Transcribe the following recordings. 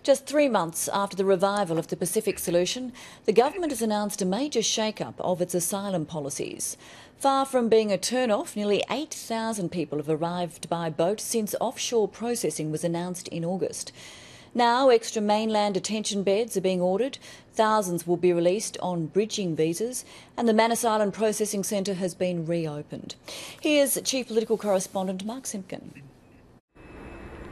Just 3 months after the revival of the Pacific solution, the government has announced a major shake-up of its asylum policies. Far from being a turn-off, nearly 8,000 people have arrived by boat since offshore processing was announced in August. Now extra mainland detention beds are being ordered, thousands will be released on bridging visas, and the Manus Island Processing Centre has been reopened. Here's Chief Political Correspondent Mark Simpkin.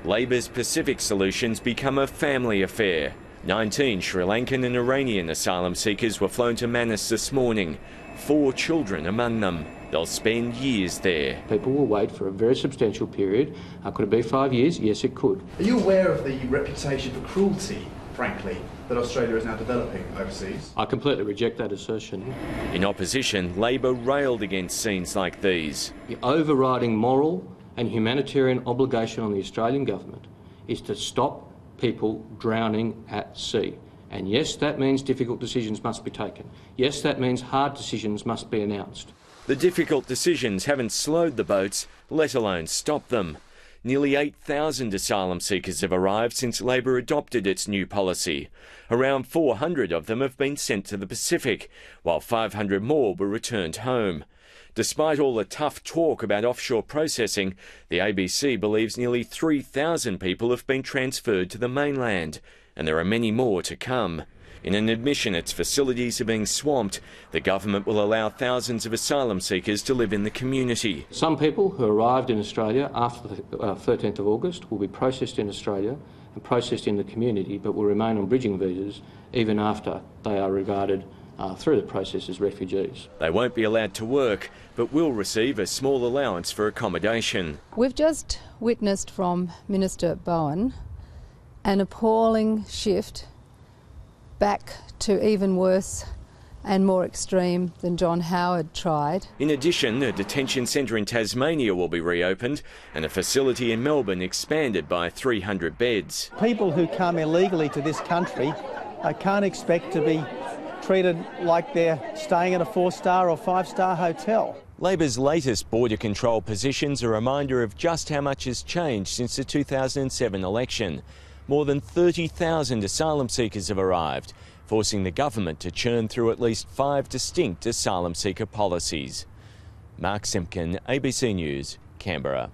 Labor's Pacific solutions become a family affair. 19 Sri Lankan and Iranian asylum seekers were flown to Manus this morning, 4 children among them. They'll spend years there. People will wait for a very substantial period. Could it be 5 years? Yes, it could. Are you aware of the reputation for cruelty, frankly, that Australia is now developing overseas? I completely reject that assertion. In opposition, Labor railed against scenes like these. The overriding moral and humanitarian obligation on the Australian government is to stop people drowning at sea. And yes, that means difficult decisions must be taken. Yes, that means hard decisions must be announced. The difficult decisions haven't slowed the boats, let alone stopped them. Nearly 8,000 asylum seekers have arrived since Labor adopted its new policy. Around 400 of them have been sent to the Pacific, while 500 more were returned home. Despite all the tough talk about offshore processing, the ABC believes nearly 3,000 people have been transferred to the mainland, and there are many more to come. In an admission its facilities are being swamped, the government will allow thousands of asylum seekers to live in the community. Some people who arrived in Australia after the 13th of August will be processed in Australia and processed in the community, but will remain on bridging visas even after they are regarded through the process as refugees. They won't be allowed to work, but will receive a small allowance for accommodation. We've just witnessed from Minister Bowen an appalling shift back to even worse and more extreme than John Howard tried. In addition, a detention centre in Tasmania will be reopened and a facility in Melbourne expanded by 300 beds. People who come illegally to this country can't expect to be treated like they're staying at a 4-star or 5-star hotel. Labor's latest border control positions are a reminder of just how much has changed since the 2007 election. More than 30,000 asylum seekers have arrived, forcing the government to churn through at least 5 distinct asylum seeker policies. Mark Simpkin, ABC News, Canberra.